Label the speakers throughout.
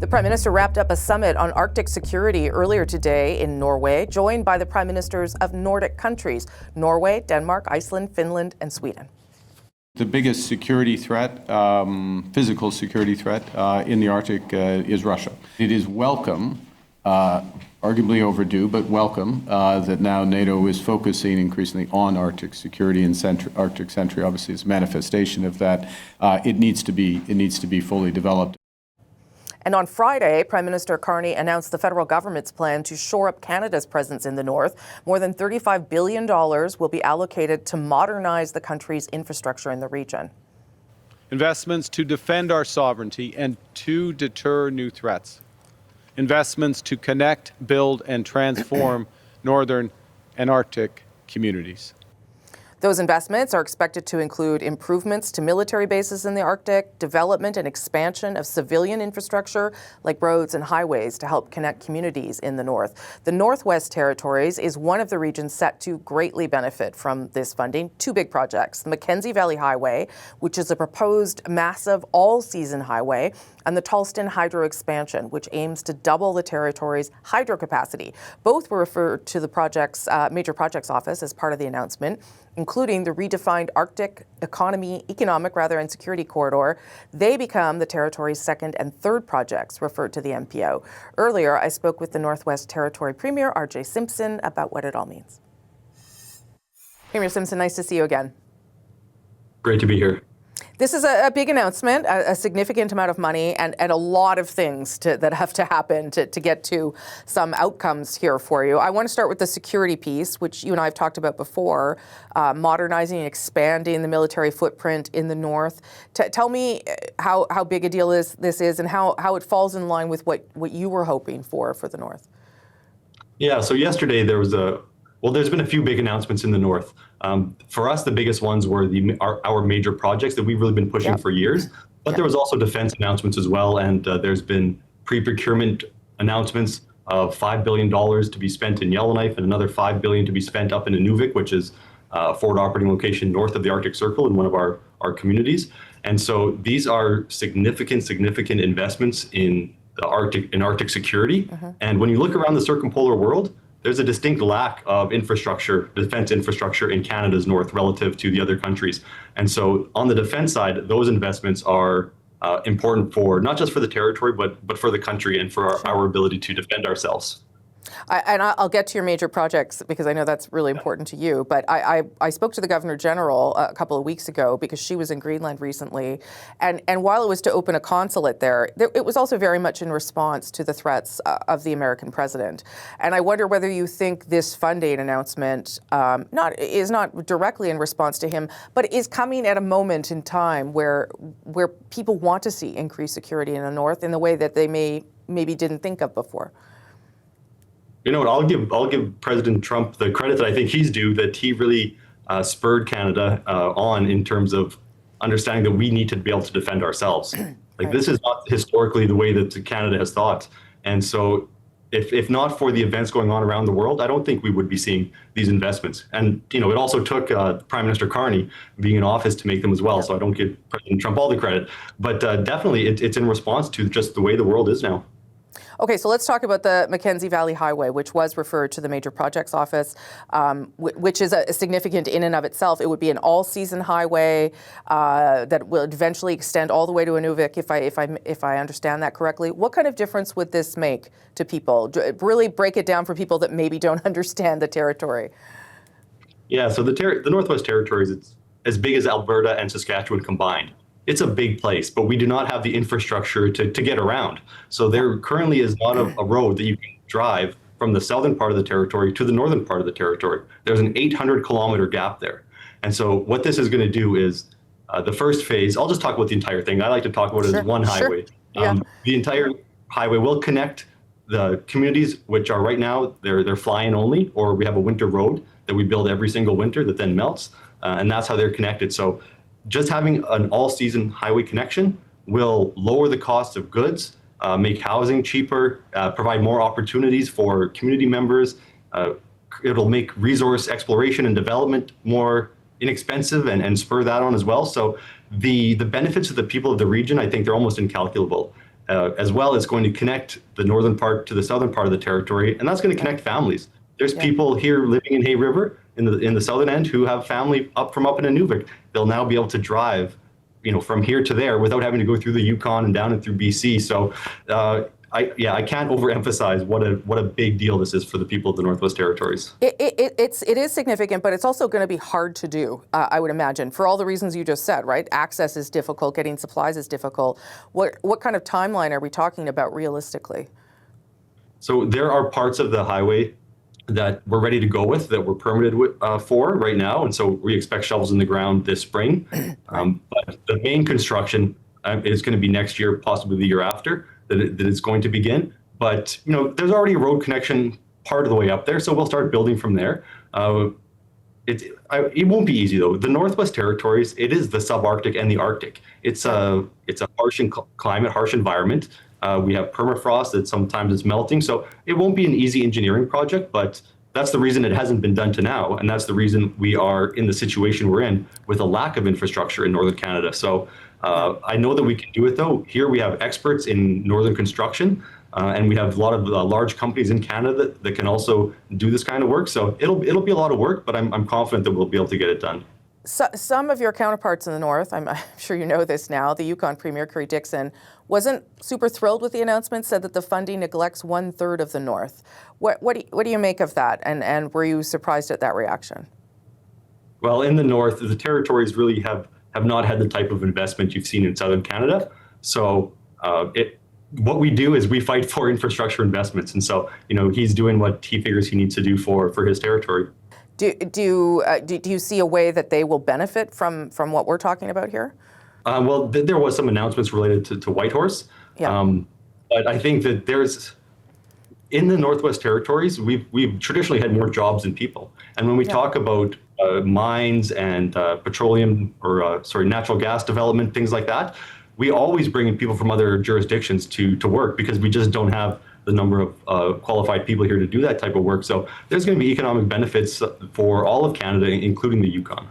Speaker 1: The Prime Minister wrapped up a summit on Arctic security earlier today in Norway, joined by the Prime Ministers of Nordic countries, Norway, Denmark, Iceland, Finland, and Sweden.
Speaker 2: The biggest security threat, physical security threat in the Arctic is Russia. It is welcome, arguably overdue, but welcome that now NATO is focusing increasingly on Arctic security, and Arctic Sentry obviously is a manifestation of that. It needs to be fully developed.
Speaker 1: And on Friday, Prime Minister Carney announced the federal government's plan to shore up Canada's presence in the north. More than $35 billion will be allocated to modernize the country's infrastructure in the region.
Speaker 3: Investments to defend our sovereignty and to deter new threats. Investments to connect, build, and transform northern and Arctic communities.
Speaker 1: Those investments are expected to include improvements to military bases in the Arctic, development and expansion of civilian infrastructure like roads and highways to help connect communities in the north. The Northwest Territories is one of the regions set to greatly benefit from this funding. Two big projects, the Mackenzie Valley Highway, which is a proposed massive all-season highway, and the Tallston Hydro Expansion, which aims to double the territory's hydro capacity. Both were referred to the Major Projects Office as part of the announcement, including the redefined Arctic economic and security corridor. They become the territory's second and third projects referred to the MPO. Earlier, I spoke with the Northwest Territory Premier R.J. Simpson about what it all means. Premier Simpson, nice to see you again.
Speaker 4: Great to be here.
Speaker 1: This is a big announcement, a significant amount of money, and a lot of things that have to happen to get to some outcomes here for you. I want to start with the security piece, which you and I have talked about before, modernizing and expanding the military footprint in the north. Tell me how big a deal this is and how it falls in line with what you were hoping for the north.
Speaker 4: Yeah, so yesterday there was there's been a few big announcements in the north. For us, the biggest ones were our major projects that we've really been pushing for years. But there was also defense announcements as well, and there's been pre-procurement announcements of $5 billion to be spent in Yellowknife and another $5 billion to be spent up in Inuvik, which is a forward operating location north of the Arctic Circle in one of our communities. And so these are significant investments in the Arctic security. And when you look around the circumpolar world, there's a distinct lack of infrastructure, defense infrastructure in Canada's north relative to the other countries. And so on the defense side, those investments are important for not just for the territory, but for the country and for our ability to defend ourselves.
Speaker 1: I'll get to your major projects because I know that's really important to you. But I spoke to the Governor General a couple of weeks ago because she was in Greenland recently. And while it was to open a consulate there, it was also very much in response to the threats of the American president. And I wonder whether you think this funding announcement is not directly in response to him, but is coming at a moment in time where people want to see increased security in the north in the way that they maybe didn't think of before.
Speaker 4: You know what? I'll give President Trump the credit that I think he's due, that he really spurred Canada on in terms of understanding that we need to be able to defend ourselves. Like this is not historically the way that Canada has thought. And so if not for the events going on around the world, I don't think we would be seeing these investments. And, it also took Prime Minister Carney being in office to make them as well. So I don't give President Trump all the credit. But definitely it's in response to just the way the world is now.
Speaker 1: Okay, so let's talk about the Mackenzie Valley Highway, which was referred to the Major Projects Office, which is a significant in and of itself. It would be an all-season highway that will eventually extend all the way to Inuvik, if I understand that correctly. What kind of difference would this make to people? Really break it down for people that maybe don't understand the territory.
Speaker 4: Yeah, so the Northwest Territories, it's as big as Alberta and Saskatchewan combined. It's a big place, but we do not have the infrastructure to get around. So there currently is not a road that you can drive from the southern part of the territory to the northern part of the territory. There's an 800-kilometer gap there. And so what this is going to do is the first phase, I'll just talk about the entire thing. I like to talk about it as one highway. The entire highway will connect the communities, which are right now, they're fly-in only, or we have a winter road that we build every single winter that then melts. And that's how they're connected. So just having an all-season highway connection will lower the cost of goods, make housing cheaper, provide more opportunities for community members. It'll make resource exploration and development more inexpensive and spur that on as well. So the benefits of the people of the region, I think they're almost incalculable. as well as going to connect the northern part to the southern part of the territory, and that's going to connect families. There's people here living in Hay River in the southern end who have family up in Nunavut. They'll now be able to drive, from here to there without having to go through the Yukon and down and through BC. So I can't overemphasize what a big deal this is for the people of the Northwest Territories.
Speaker 1: It is significant, but it's also going to be hard to do, I would imagine, for all the reasons you just said, right? Access is difficult, getting supplies is difficult. What kind of timeline are we talking about realistically?
Speaker 4: So there are parts of the highway that we're ready to go with, that we're permitted for right now, and so we expect shovels in the ground this spring. But the main construction is going to be next year, possibly the year after, that it's going to begin. But there's already a road connection part of the way up there, so we'll start building from there. It won't be easy though. The Northwest Territories, it is the subarctic and the Arctic. It's a harsh climate, harsh environment. We have permafrost that sometimes it's melting, so it won't be an easy engineering project, but that's the reason it hasn't been done to now, and that's the reason we are in the situation we're in with a lack of infrastructure in northern Canada. So I know that we can do it though. Here we have experts in northern construction, and we have a lot of large companies in Canada that can also do this kind of work. So it'll be a lot of work, but I'm confident that we'll be able to get it done.
Speaker 1: So, some of your counterparts in the north, I'm sure you know this now, the Yukon Premier Curry Dixon wasn't super thrilled with the announcement, said that the funding neglects 1/3 of the north. What do you make of that? And were you surprised at that reaction?
Speaker 4: Well, in the north, the territories really have not had the type of investment you've seen in southern Canada. So what we do is we fight for infrastructure investments. And so, he's doing what he figures he needs to do for his territory.
Speaker 1: Do you see a way that they will benefit from what we're talking about here?
Speaker 4: Well, there was some announcements related to Whitehorse.
Speaker 1: Yeah.
Speaker 4: But I think that in the Northwest Territories, we've traditionally had more jobs than people. And when we talk about mines and petroleum or natural gas development, things like that, we always bring in people from other jurisdictions to work because we just don't have the number of qualified people here to do that type of work. So there's going to be economic benefits for all of Canada, including the Yukon.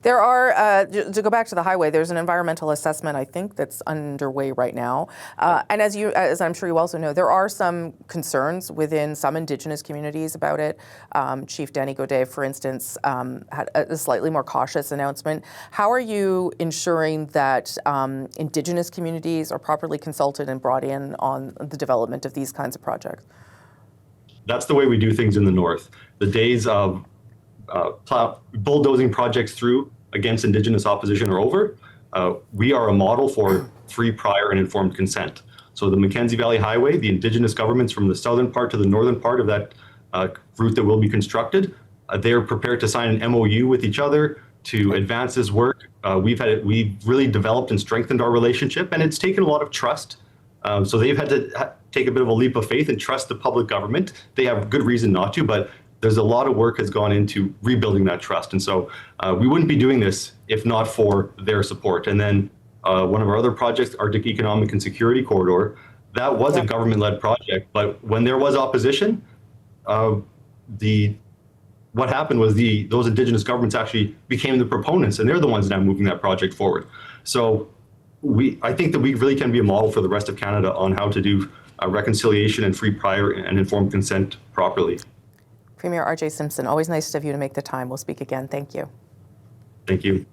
Speaker 1: There are, to go back to the highway, there's an environmental assessment, I think, that's underway right now. And as I'm sure you also know, there are some concerns within some Indigenous communities about it. Chief Danny Godet, for instance, had a slightly more cautious announcement. How are you ensuring that Indigenous communities are properly consulted and brought in on the development of these kinds of projects?
Speaker 4: That's the way we do things in the north. The days of bulldozing projects through against Indigenous opposition are over. We are a model for free, prior, and informed consent. So the Mackenzie Valley Highway, the Indigenous governments from the southern part to the northern part of that route that will be constructed, they're prepared to sign an MOU with each other to advance this work. We've really developed and strengthened our relationship, and it's taken a lot of trust. So they've had to take a bit of a leap of faith and trust the public government. They have good reason not to, but there's a lot of work has gone into rebuilding that trust. And so we wouldn't be doing this if not for their support. And then one of our other projects, Arctic Economic and Security Corridor, that was a government-led project. But when there was opposition, what happened was those Indigenous governments actually became the proponents, and they're the ones now moving that project forward. So I think that we really can be a model for the rest of Canada on how to do reconciliation and free, prior, and informed consent properly.
Speaker 1: Premier RJ Simpson, always nice of you to make the time. We'll speak again. Thank you.
Speaker 4: Thank you.